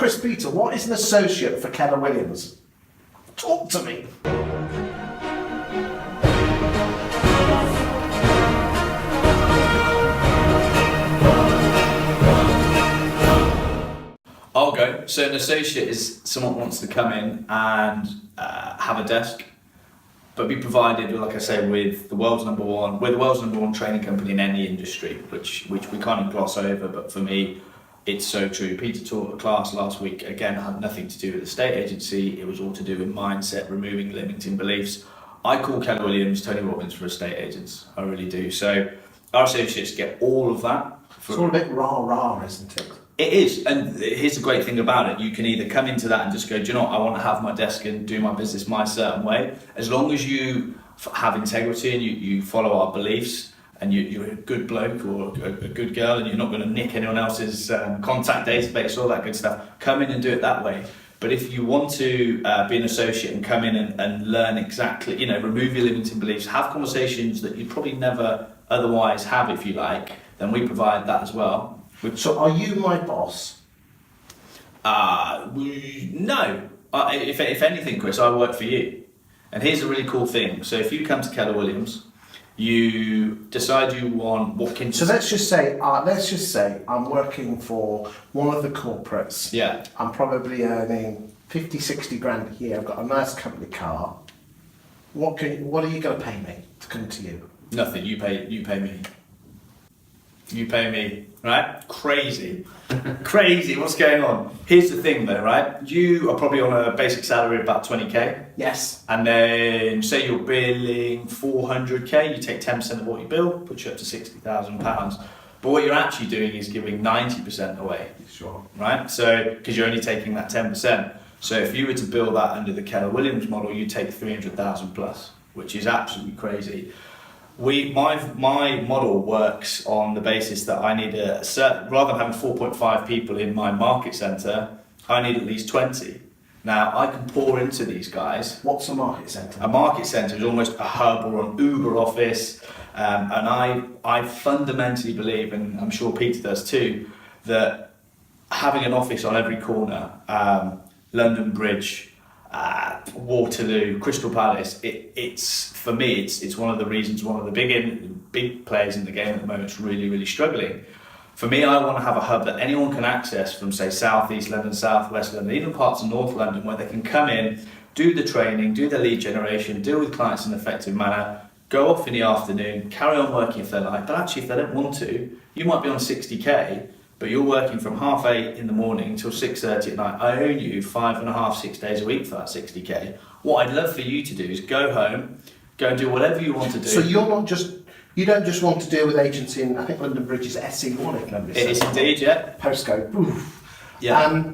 Chris Peter, what is an associate for Keller Williams? Talk to me. I'll go. So an associate is someone who wants to come in and have a desk, but be provided, like I say, with the world's number one training company in any industry, which we kind of gloss over, but for me, it's so true. Peter taught a class last week, again, had nothing to do with the estate agency, it was all to do with mindset, removing limiting beliefs. I call Keller Williams Tony Robbins for estate agents, I really do. So our associates get all of that. It's all a bit rah-rah, isn't it? It is, and here's the great thing about it. You can either come into that and just go, do you know what, I want to have my desk and do my business my certain way. As long as you have integrity and you follow our beliefs, and you're a good bloke or a good girl, and you're not going to nick anyone else's contact database, all that good stuff, come in and do it that way. But if you want to be an associate and come in and learn exactly, remove your limiting beliefs, have conversations that you'd probably never otherwise have, if you like, then we provide that as well. So are you my boss? No. If anything, Chris, I work for you. And here's a really cool thing. So if you come to Keller Williams, you decide you want Watkins. So let's just say I'm working for one of the corporates. Yeah. I'm probably earning 50, 60 grand a year. I've got a nice company car. What are you going to pay me to come to you? Nothing. You pay me. You pay me, right? Crazy. Crazy, what's going on? Here's the thing though, right? You are probably on a basic salary of about 20k. Yes. And then say you're billing 400k, you take 10% of what you bill, puts you up to £60,000. But what you're actually doing is giving 90% away. Sure. Right? So, because you're only taking that 10%. So if you were to bill that under the Keller Williams model, you take 300,000 plus, which is absolutely crazy. My model works on the basis that I need a certain, rather than having 4.5 people in my market centre, I need at least 20. Now I can pour into these guys. What's a market centre? A market centre is almost a hub or an Uber office, and I fundamentally believe, and I'm sure Peter does too, that having an office on every corner, London Bridge, Waterloo, Crystal Palace, it's for me, it's one of the reasons one of the big players in the game at the moment is really, really struggling. For me, I want to have a hub that anyone can access from, say, South East London, South West London, even parts of North London, where they can come in, do the training, do the lead generation, deal with clients in an effective manner, go off in the afternoon, carry on working if they like. But actually, if they don't want to, you might be on 60k, but you're working from 8:30 in the morning till 6:30 at night. I own you 5.5, 6 days a week for that 60k. What I'd love for you to do is go home, go and do whatever you want to do. So you don't just want to deal with agents in, I think London Bridge is SE1, if memory serves. It is indeed, yeah. Postcode. Oof. Yeah.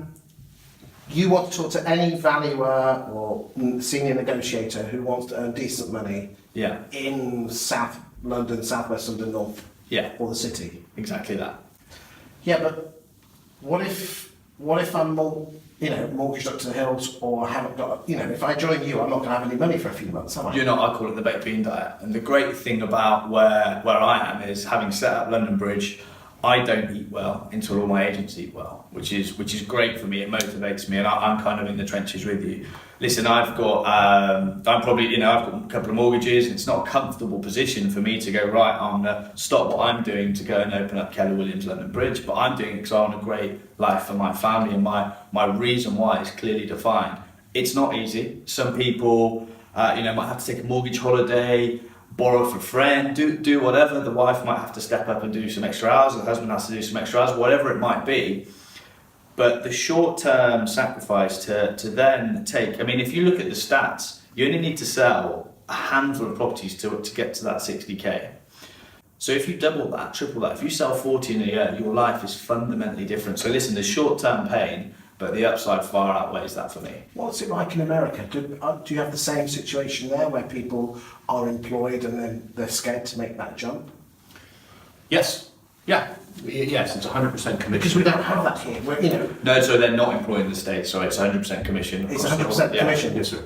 You want to talk to any valuer or senior negotiator who wants to earn decent money. Yeah. In South London, South West London, North. Yeah. Or the city. Exactly that. Yeah, but what if I'm mortgaged up to the hills, or haven't got, if I join you, I'm not going to have any money for a few months, am I? You're not. I call it the baked bean diet. And the great thing about where I am is, having set up London Bridge, I don't eat well until all my agents eat well, which is great for me. It motivates me, and I'm kind of in the trenches with you. Listen, I've got I've got a couple of mortgages. It's not a comfortable position for me to go, right, I'm gonna stop what I'm doing to go and open up Keller Williams London Bridge, but I'm doing it because I want a great life for my family, and my reason why is clearly defined. It's not easy. Some people might have to take a mortgage holiday, borrow for a friend, do whatever. The wife might have to step up and do some extra hours, the husband has to do some extra hours, whatever it might be. But the short-term sacrifice to then take, if you look at the stats, you only need to sell a handful of properties to get to that 60k. So if you double that, triple that, if you sell 40 in a year, your life is fundamentally different. So listen, there's short-term pain, but the upside far outweighs that for me. What's it like in America? Do you have the same situation there where people are employed and then they're scared to make that jump? Yes. Yeah. Yes, it's 100% commission. Because we don't have that here. No, so they're not employed in the States, so it's 100% commission. It's 100% commission. Yes, sir.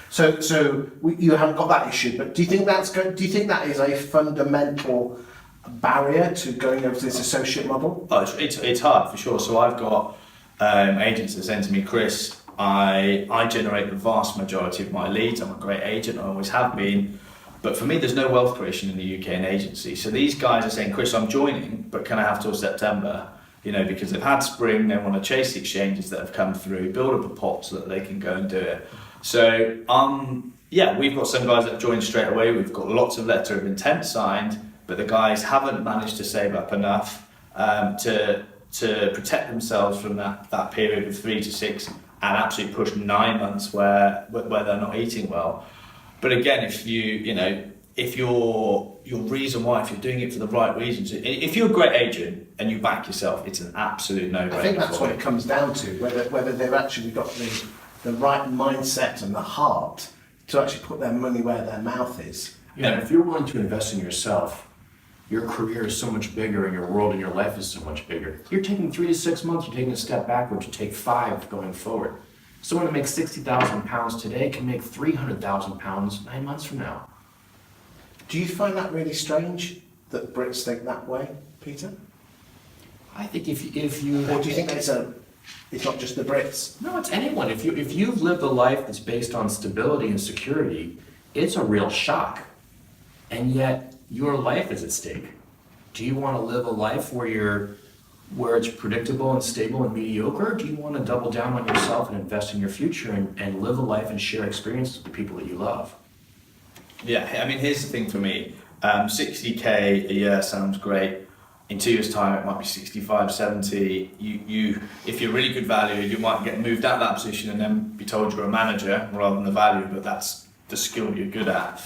So you haven't got that issue, but do you think that is a fundamental barrier to going over to this associate model? Oh, it's hard for sure. So I've got agents are saying to me, Chris, I generate the vast majority of my leads. I'm a great agent, I always have been. But for me, there's no wealth creation in the UK in agency. So these guys are saying, Chris, I'm joining, but can I have till September? You know, because they've had spring, they want to chase the exchanges that have come through, build up a pot so that they can go and do it. So, yeah, we've got some guys that have joined straight away. We've got lots of letter of intent signed, but the guys haven't managed to save up enough to protect themselves from that period of 3 to 6 and absolutely push 9 months where they're not eating well. But again, if your reason why, if you're doing it for the right reasons, if you're a great agent and you back yourself, it's an absolute no-brainer. I think that's what it comes down to, whether they've actually got the right mindset and the heart to actually put their money where their mouth is. Yeah, if you're willing to invest in yourself, your career is so much bigger and your world and your life is so much bigger. You're taking 3 to 6 months, you're taking a step backwards, you take 5 going forward. Someone that makes £60,000 today can make £300,000 9 months from now. Do you find that really strange that Brits think that way, Peter? I think if you... Or do you think it's not just the Brits? No, it's anyone. If you've lived a life that's based on stability and security, it's a real shock. And yet, your life is at stake. Do you want to live a life where it's predictable and stable and mediocre? Or do you want to double down on yourself and invest in your future and live a life and share experiences with the people that you love? Yeah, I mean, here's the thing for me. 60k a year sounds great. In 2 years' time, it might be 65, 70. If you're really good value, you might get moved out of that position and then be told you're a manager rather than the value, but that's the skill you're good at.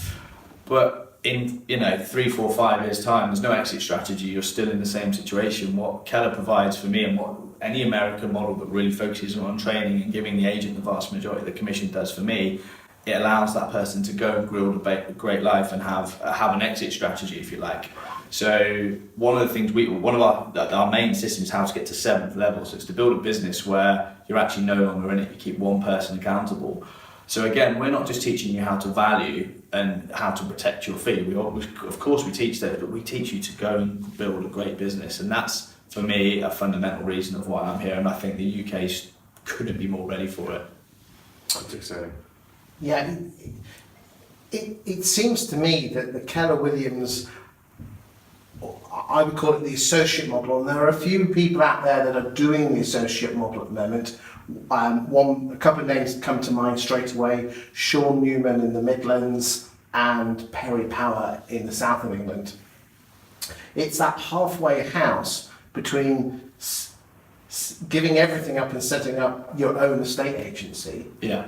But in 3, 4, 5 years' time, there's no exit strategy. You're still in the same situation. What Keller provides for me and what any American model that really focuses on training and giving the agent the vast majority of the commission does for me, it allows that person to go and build a great life and have an exit strategy, if you like. So one of the things one of our main systems is how to get to 7th level. So it's to build a business where you're actually no longer in it. You keep one person accountable. So again, we're not just teaching you how to value and how to protect your fee. Of course we teach that, but we teach you to go and build a great business. And that's, for me, a fundamental reason of why I'm here. And I think the UK couldn't be more ready for it. That's exciting. Yeah, it seems to me that the Keller Williams, I would call it the associate model, and there are a few people out there that are doing the associate model at the moment. A couple of names come to mind straight away: Sean Newman in the Midlands and Perry Power in the south of England. It's that halfway house between giving everything up and setting up your own estate agency. Yeah.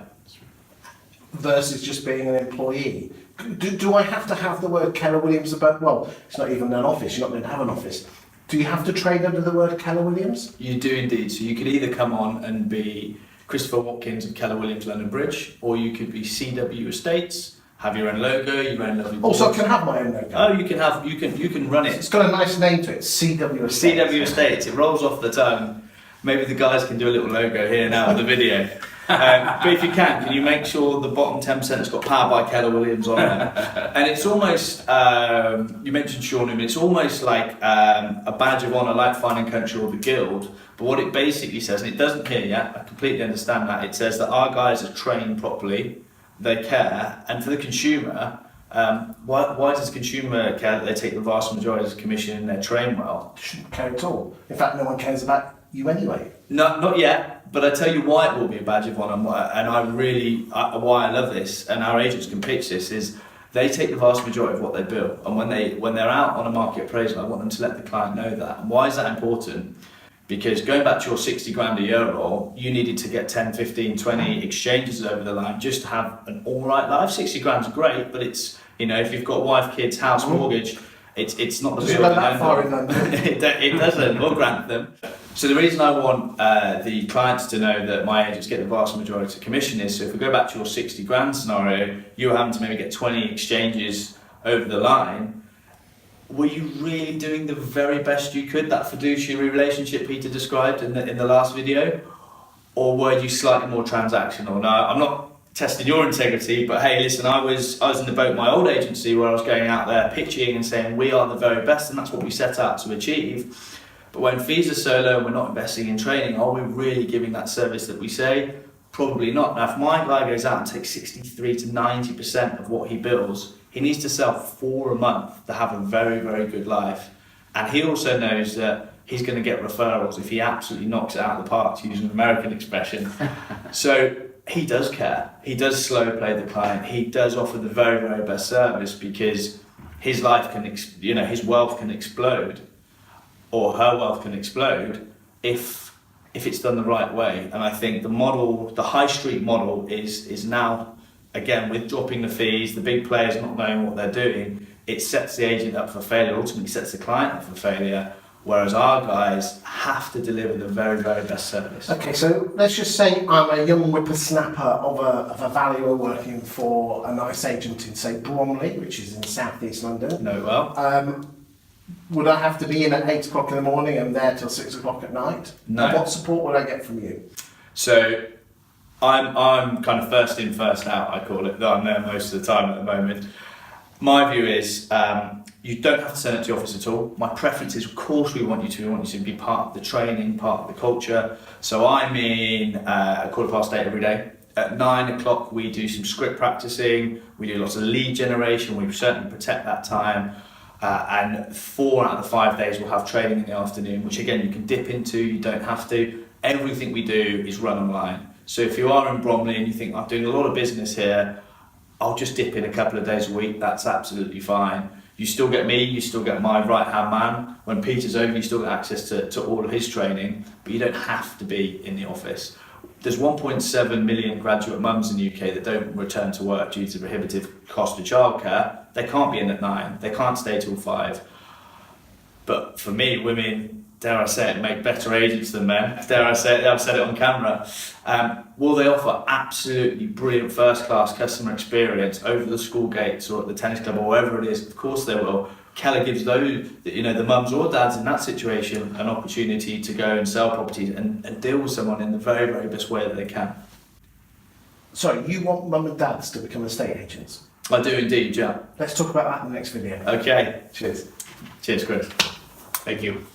Versus just being an employee. Do I have to have the word Keller Williams about? Well, it's not even an office. You're not going to have an office. Do you have to trade under the word Keller Williams? You do indeed. So you could either come on and be Christopher Watkins of Keller Williams London Bridge, or you could be CW Estates, have your own logo, your own lovely boards. Also, I can have my own logo. Oh, you can run it. It's got a nice name to it. CW Estates. CW Estates. It rolls off the tongue. Maybe the guys can do a little logo here now in the video. But if you can you make sure the bottom 10% has got Powered by Keller Williams on it? And it's almost, you mentioned Sean Newman, it's almost like a badge of honour, like Fine and Country or the Guild. But what it basically says, and it doesn't here yet, I completely understand that, it says that our guys are trained properly, they care, and for the consumer, why does the consumer care that they take the vast majority of the commission and they're trained well? Shouldn't care at all. In fact, no one cares about you anyway. No, not yet, but I tell you why it will be a badge of honour, and why I love this, and our agents can pitch this, is they take the vast majority of what they bill, and when they're out on a market appraisal, I want them to let the client know that. And why is that important? Because going back to your 60 grand a year role, you needed to get 10, 15, 20 exchanges over the line just to have an alright life. 60 grand's great, but it's, if you've got wife, kids, house, mortgage, it's not the Doesn't go that far in London. it doesn't, we'll grant them. So the reason I want the clients to know that my agents get the vast majority of commission is, so if we go back to your 60 grand scenario, you were having to maybe get 20 exchanges over the line. Were you really doing the very best you could, that fiduciary relationship Peter described in the last video? Or were you slightly more transactional? Now, I'm not testing your integrity, but hey, listen, I was in the boat my old agency where I was going out there pitching and saying we are the very best, and that's what we set out to achieve. But when fees are so low and we're not investing in training, are we really giving that service that we say? Probably not. Now, if my guy goes out and takes 63 to 90% of what he bills, he needs to sell 4 a month to have a very, very good life. And he also knows that he's going to get referrals if he absolutely knocks it out of the park, to use an American expression. So he does care. He does slow play the client. He does offer the very, very best service, because his life can, his wealth can explode, or her wealth can explode if it's done the right way. And I think the model, the high street model, is now, again, with dropping the fees, the big players not knowing what they're doing, it sets the agent up for failure, ultimately sets the client up for failure, whereas our guys have to deliver the very, very best service. Okay, so let's just say I'm a young whippersnapper of a valuer working for a nice agent in, say, Bromley, which is in South East London. Know well. Would I have to be in at 8 o'clock in the morning and there till 6 o'clock at night? No. And what support would I get from you? So I'm kind of first in, first out, I call it, though I'm there most of the time at the moment. My view is you don't have to send it to the office at all. My preference is, of course, we want you to be part of the training, part of the culture. So I'm in at 8:15 every day. At 9 o'clock, we do some script practicing. We do lots of lead generation. We certainly protect that time. And 4 out of the 5 days we'll have training in the afternoon, which again you can dip into, you don't have to. Everything we do is run online. So if you are in Bromley and you think, I'm doing a lot of business here, I'll just dip in a couple of days a week, that's absolutely fine. You still get me, you still get my right hand man. When Peter's over, you still get access to all of his training, but you don't have to be in the office. There's 1.7 million graduate mums in the UK that don't return to work due to the prohibitive cost of childcare. They can't be in at 9, they can't stay till 5. But for me, women, dare I say it, make better agents than men. Dare I say it, I've said it on camera. Will they offer absolutely brilliant first-class customer experience over the school gates or at the tennis club or wherever it is? Of course they will. Keller gives those, the mums or dads in that situation an opportunity to go and sell properties and deal with someone in the very, very best way that they can. Sorry, you want mum and dads to become estate agents? I do indeed, yeah. Let's talk about that in the next video. Okay. Cheers. Cheers, Chris. Thank you.